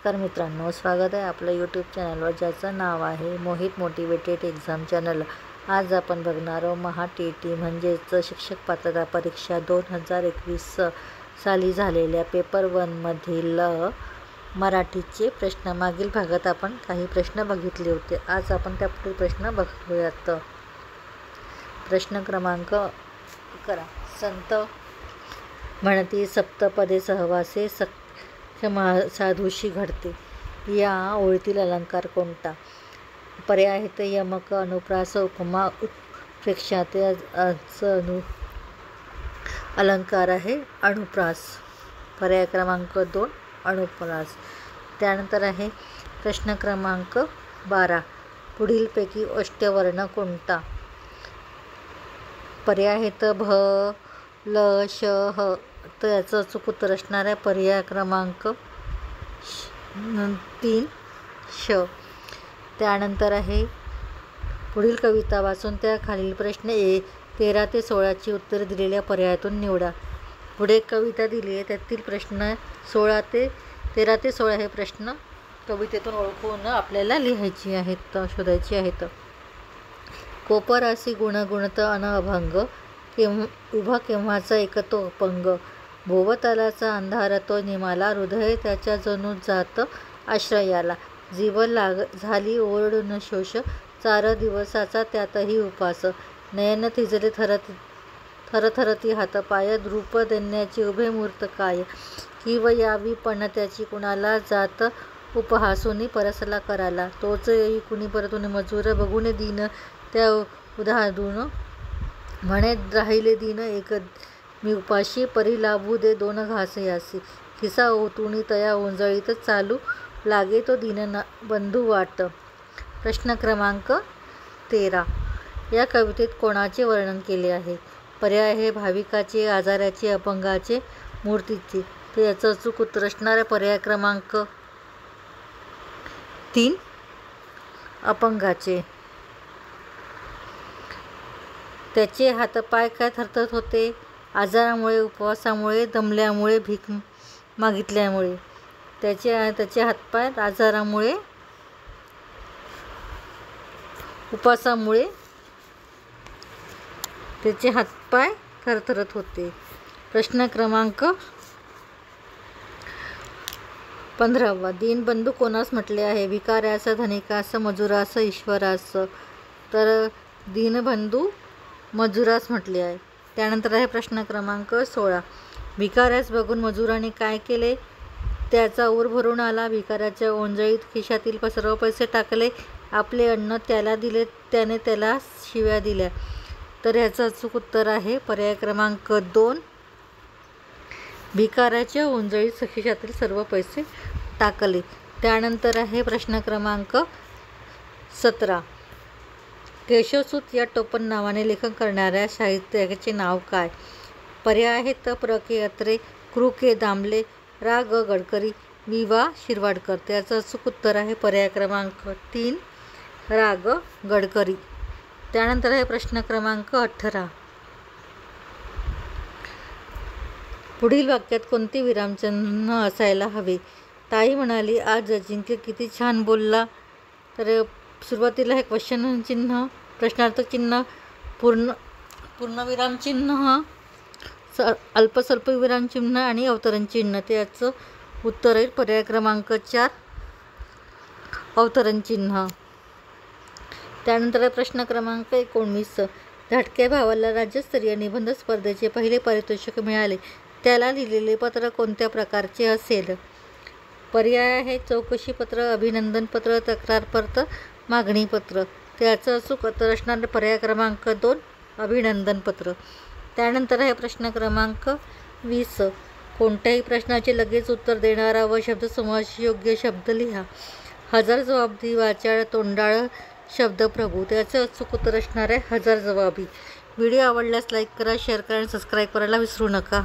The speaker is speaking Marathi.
नमस्कार मित्रांनो, स्वागत आहे आपलं यूट्यूब चॅनलवर ज्याचं नाव आहे मोहित मोटिवेटेड एक्झाम चॅनल। आज आपण बघणार आहोत महा-टी-टी म्हणजेच शिक्षक पात्रता परीक्षा 2021 साली झालेल्या पेपर 1 मधील मराठीचे प्रश्न। मागील भागात आपण काही प्रश्न बघितले होते, आज आपण त्यापुढील प्रश्न बघूयात। प्रश्न क्रमांक करा। संत म्हणती सप्तपदे सहवासे साधूशी घडते, या ओळीतील अलंकार कोणता? पर्याय आहेत यमक, अनुप्रास, उपमा, उत्प्रेक्षा। अलंकार आहे अनुप्रास। पर्याय क्रमांक 2 अनुप्रास। त्यानंतर आहे प्रश्न क्रमांक 12, पुढीलपैकी ओष्ठ्यवर्ण कोणता? पर्याय आहेत भ, ल, श, ह। तर याचं अचूक उत्तर असणार आहे पर्याय क्रमांक 3 श। त्यानंतर आहे पुढील कविता वाचून त्या खालील प्रश्न 13 ते 16 ची उत्तरे दिलेल्या पर्यायातून निवडा। पुढे कविता दिली आहे, त्यातील प्रश्न 13 ते 16 हे प्रश्न कवितेतून ओळखून आपल्याला लिहायची आहेत, शोधायची आहेत। कोपरासी गुणगुणत अन अभंग, उभा केव्हाचा एकतो अपंग। भोवतालाचा अंधार तो निमाला, हृदय त्याच्या जणू जात आश्रयाला। जीव झाली ओरडून शोष, 4 दिवसाचा त्यातही उपास। नयन थिजले थरथरती हातपाय, धृप देण्याची उभे मूर्त काय। किव यावी पण त्याची कुणाला, जात उपहासुनी परसला कराला। तोच येई कुणी परतून मजूर, बघून दीन त्या उधादून। म्हणे राहिले दीन एक मी उपाशी, परी लाभू दे 2 घास यासी। खिसा ओतुनी तया ओंजळीत, चालू लागे तो दीन बंधू वाट। प्रश्न क्रमांक 13, या कवितेत कोणाचे वर्णन केले आहे? पर्याय आहे भाविकाचे, आजाराचे, अपंगाचे, मूर्तीचे। तर याचं अचूक उत्तर असणार आहे पर्याय क्रमांक 3 अपंगाचे। त्याचे हातपाय काय थरथरत होते? आजारामुळे, उपवासामुळे, दमल्यामुळे, भीक मागितल्यामुळे। त्याचे हातपाय आजारामुळे, उपवासामुळे त्याचे हातपाय थरथरत होते। प्रश्न क्रमांक 15, दीनबंधू कोणास म्हटले आहे? भिकाऱ्यास, धनिकास, मजुरास, ईश्वरास। तर दीनबंधू मजुरास म्हटले आहे। त्यानंतर आहे प्रश्न क्रमांक 16, भिकाऱ्यास बघून मजुराने काय केले? त्याचा ऊर भरून आला, भिकाऱ्याच्या ओंजळीत खिशातील सर्व पैसे टाकले, आपले अन्न त्याला दिले, त्याने त्याला शिव्या दिल्या। तर ह्याचं अचूक उत्तर आहे पर्याय क्रमांक 2 भिकाऱ्याच्या ओंजळीत खिशातील सर्व पैसे टाकले। त्यानंतर आहे प्रश्न क्रमांक 17, केशवसूत या टोपण नावाने लेखन करणाऱ्या साहित्यिकाचे नाव काय? पर्याय आहेत प्र के अत्रे, कृ के दामले, रा ग गडकरी, वि वा शिरवाडकर। त्याचं अचूक उत्तर आहे पर्याय क्रमांक 3 रा ग गडकरी। त्यानंतर आहे प्रश्न क्रमांक 18, पुढील वाक्यात कोणते विरामचिन्ह असायला हवे? ताई म्हणाली आज अजिंक्य किती छान बोलला। तर सुरुवातीला हे क्वेश्चन चिन्ह, प्रश्नार्थक चिन्ह, पूर्णविराम चिन्ह, अल्पस्वल्प विराम चिन्ह आणि अवतरण चिन्ह। त्याचं उत्तर आहे पर्याय क्रमांक 4 अवतरण चिन्ह। त्यानंतर प्रश्न क्रमांक 19, धाकट्या भावाला राज्यस्तरीय निबंध स्पर्धेचे पहिले पारितोषिक मिळाले, त्याला लिहिलेले पत्र कोणत्या प्रकारचे असेल? पर्याय आहे चौकशीपत्र, अभिनंदनपत्र, तक्रारपत्र, मागणीपत्र। त्याचं अचूक उत्तर असणार पर्याय क्रमांक 2 अभिनंदनपत्र। त्यानंतर आहे प्रश्न क्रमांक 20, कोणत्याही प्रश्नाचे लगेच उत्तर देणारा व शब्दसमूहाशी योग्य शब्द लिहा। हजार जबाबी वाचाळ, तोंडाळ, शब्दप्रभू। त्याचं अचूक उत्तर असणार आहे हजार जबाबी। व्हिडिओ आवडल्यास लाईक करा, शेअर करा आणि सबस्क्राईब करायला विसरू नका।